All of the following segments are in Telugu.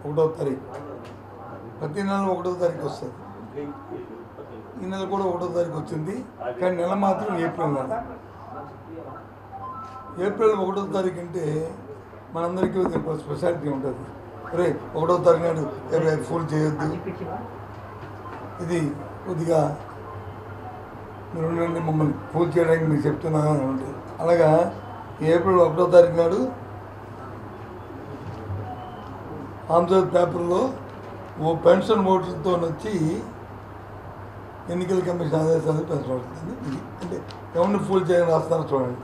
1వ తారీఖు, ప్రతి నెల 1వ తారీఖు వస్తుంది. ఈ నెల కూడా 1వ తారీఖు వచ్చింది, కానీ నెల మాత్రం ఏప్రిల్ నెల. ఏప్రిల్ 1వ తారీఖు అంటే మనందరికీ స్పెషాలిటీ ఉంటుంది. అరే 1వ తారీఖు నాడు ఫుల్ చేయొద్దు, ఇది కొద్దిగా మీరు ఉండండి, మమ్మల్ని ఫుల్ చేయడానికి మీకు చెప్తున్నాను అని ఉంటుంది. అలాగా ఏప్రిల్ 1వ తారీఖు నాడు ఆంధ్రజ్యోతి పేపర్లో ఓ పెన్షన్ ఓటర్తో వచ్చి ఎన్నికల కమిషన్ ఆదేశాలు పెంచబడుతుంది. ఇది అంటే ఎవరిని ఫుల్ చేయని రాస్తారో చూడండి.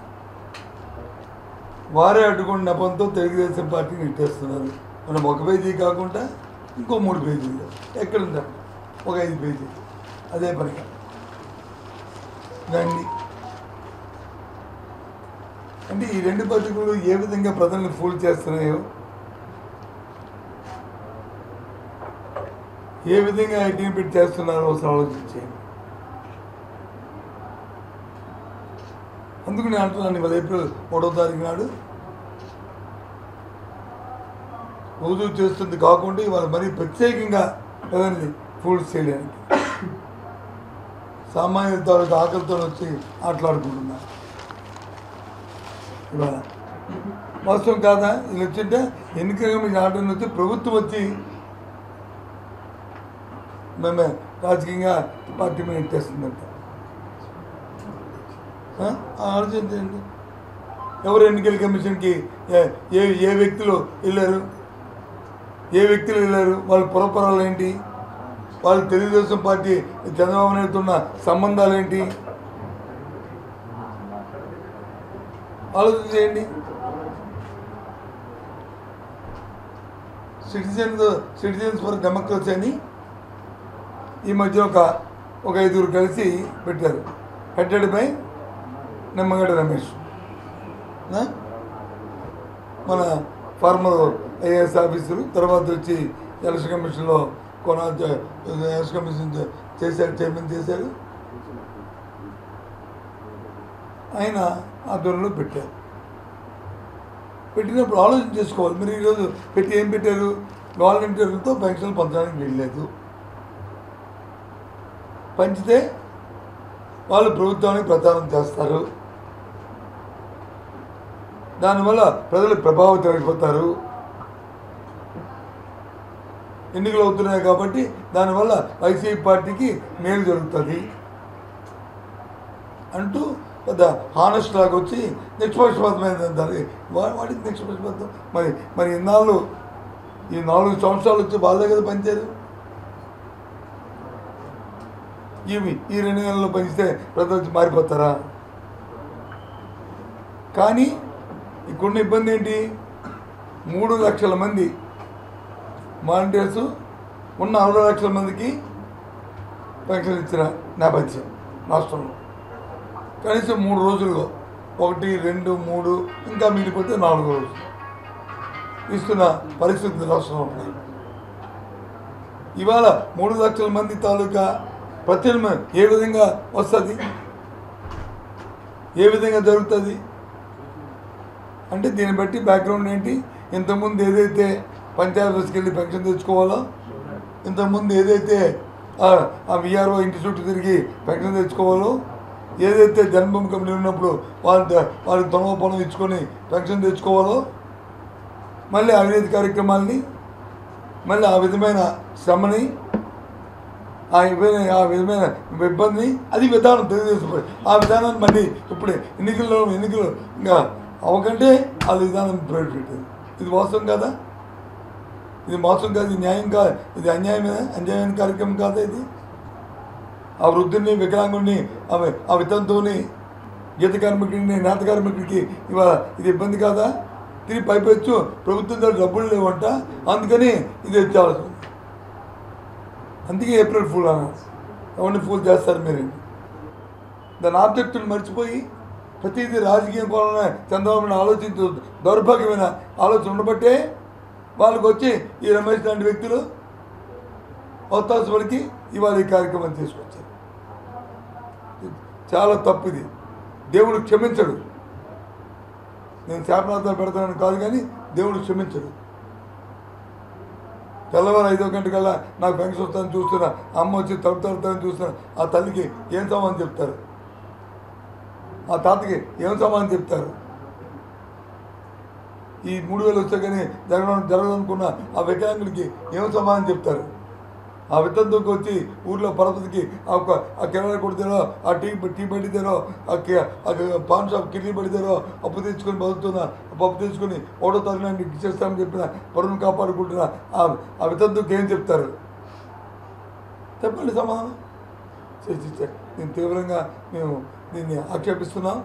వారే అడ్డుకున్న నెపంతో తెలుగుదేశం పార్టీని ఇట్టేస్తున్నారు. మనం ఒక పేజీ కాకుండా ఇంకో 3 పేజీలు ఎక్కడుందా, ఒక 5 పేజీలు అదే పనిగా దాన్ని. అంటే ఈ 2 పత్రికలు ఏ విధంగా ప్రజల్ని ఫూల్ చేస్తున్నాయో, ఏ విధంగా ఐటీని పెట్టి చేస్తున్నారో ఒకసారి ఆలోచించేయండి. అందుకు నేను అంటున్నాను, ఇవాళ ఏప్రిల్ 1వ తారీఖు నాడు రోజు చేస్తుంది కాకుండా ఇవాళ మరీ ప్రత్యేకంగా ప్రజల్ని ఫూల్ చేయడానికి సామాన్య తాలూకు ఆకలితో వచ్చి ఆటలాడుకుంటున్నారు. ఇవాళ వాస్తవం కాదా? వీళ్ళు వచ్చింటే ఎన్నికగా మీకు ఆటలు వచ్చి ప్రభుత్వం వచ్చి మేమే రాజకీయంగా పార్టీ మీద ఇట్టేస్తుందంట. ఆలోచించండి, ఎవరు ఎన్నికల కమిషన్కి ఏ వ్యక్తులు వెళ్ళారు, వాళ్ళ పురపరాలు ఏంటి, వాళ్ళు తెలుగుదేశం పార్టీ చంద్రబాబు నాయుడుతో ఉన్న సంబంధాలు ఏంటి ఆలోచించేయండి. సిటిజన్స్ ఫర్ డెమోక్రసీ అని ఈ మధ్య ఒక 5 కలిసి పెట్టారు. హెడెడ్ బై నిమ్మగడ్డ రమేష్, మన ఫార్మర్ ఐఏఎస్ ఆఫీసరు, తర్వాత వచ్చి ఎలక్షన్ కమిషన్లో ఎలక్షన్ కమిషన్ చైర్మన్ చేశారు. ఆయన ఆధ్వర్యంలో పెట్టారు. పెట్టినప్పుడు ఆలోచన చేసుకోవాలి. మీరు ఈరోజు పెట్టి ఏం పెట్టారు? వాలంటీర్లతో పెన్షన్లు పంచడానికి వీల్లేదు. పంచితే వాళ్ళు ప్రభుత్వానికి ప్రచారం చేస్తారు, దానివల్ల ప్రజలు ప్రభావితం అయిపోతారు. ఎన్నికలు అవుతున్నాయి కాబట్టి దానివల్ల వైసీపీ పార్టీకి మేలు జరుగుతుంది అంటూ పెద్ద హానెస్ట్ లాగా వచ్చి నిష్పక్షపాతమైన వాటికి నిష్పక్షపాతం. మరి ఇన్నాళ్ళు ఈ 4 సంవత్సరాలు వచ్చి వాళ్ళే కదా పనిచేయరు. ఈ 2 నెలల్లో పనిస్తే ప్రజలు వచ్చి మారిపోతారా? కానీ ఇక్కడున్న ఇబ్బంది ఏంటి? 3 లక్షల మంది వాలంటీర్స్ ఉన్న 60 లక్షల మందికి పెన్షన్ ఇచ్చిన నేపథ్యం రాష్ట్రంలో. కనీసం 3 రోజుల్లో 1, 2, 3 ఇంకా మిగిలిపోతే 4 రోజులు ఇస్తున్న పరిస్థితులు రాష్ట్రంలో ఉన్నాయి. ఇవాళ 3 లక్షల మంది తాలూకా ప్రత్యామ్నాయం ఏ విధంగా వస్తుంది, ఏ విధంగా జరుగుతుంది అంటే దీన్ని బట్టి బ్యాక్గ్రౌండ్ ఏంటి? ఇంతకుముందు ఏదైతే పంచాయతీ ఆఫీస్కి వెళ్ళి పెన్షన్ తెచ్చుకోవాలో, ఇంతకుముందు ఏదైతే ఆ విఆర్ఓ ఇంటి చుట్టూ తిరిగి పెన్షన్ తెచ్చుకోవాలో, ఏదైతే జన్మభూమి కమిటీ ఉన్నప్పుడు వాళ్ళకి తొలవ పొలం ఇచ్చుకొని పెన్షన్ తెచ్చుకోవాలో, మళ్ళీ అవినీతి కార్యక్రమాలని, మళ్ళీ ఆ విధమైన శ్రమని, ఆ విధమైన ఇబ్బందిని, అది విధానం తెలుగుదేశం. ఆ విధానాన్ని మళ్ళీ ఇప్పుడు ఎన్నికలు ఇంకా అవకంటే వాళ్ళ విధానం ప్రవేశపెట్టింది. ఇది మోసం కాదా? ఇది మోసం కాదు, ఇది న్యాయం కాదు, ఇది అన్యాయమైన కార్యక్రమం కాదా? ఇది ఆ వృద్ధుని, వికలాంగుడిని, ఆ వితంతువుని, గీత కార్మికుడిని, నేత కార్మికుడికి ఇవాళ ఇది ఇబ్బంది కాదా? తిరిగి పైపెచ్చు ప్రభుత్వం దగ్గర డబ్బులు లేవంట, అందుకని ఇది వచ్చేవాల్సి ఉంది. అందుకే ఏప్రిల్ ఫూల్ అన్నారు. ఎవరిని ఫూల్ చేస్తారు మీరు? దాని ఆబ్జెక్టును మర్చిపోయి ప్రతిదీ రాజకీయం కోణంలో చంద్రబాబు నాయుడు ఆలోచించు దౌర్భాగ్యమైన ఆలోచన ఉండబట్టే వాళ్ళకి వచ్చి ఈ రమేష్ లాంటి వ్యక్తులు అవకాశం ఇవాళ ఈ కార్యక్రమం తీసుకొచ్చారు. చాలా తప్పు ఇది. దేవుడు క్షమించడు. నేను శాపనార్థాలు పెడతానని కాదు, కానీ దేవుడు క్షమించడు. తెల్లవారు 5 గంటకల్లా నాకు పెన్షన్ వస్తుందని చూస్తున్నా, అమ్మ వచ్చి తలుపు తలుపుతానని చూస్తున్నా, ఆ తల్లికి ఏం సమాధానం చెప్తారు? ఆ తాతకి ఏం సమాధానం చెప్తారు? ఈ 3000 వస్తే కానీ జరగదనుకున్న ఆ వికలాంగులకి ఏం సమాధానం చెప్తారు? ఆ వితంతుకి వచ్చి ఊర్లో పరపతికి ఆ కిరాణా కొడితేనో, ఆ టీ పడితేనో, ఆ పాన్ షాప్ కిడ్నీ పడితేనో అప్పు తెచ్చుకొని బతుకుతున్నా, పప్పు తెచ్చుకొని 1వ తారీఖు ఇచ్చేస్తామని చెప్పిన పరువును కాపాడుకుంటున్నా ఆ వితంతుకి ఏం చెప్తారు? చెప్పండి సమాధానం. నేను తీవ్రంగా మేము దీన్ని ఆక్షేపిస్తున్నాం.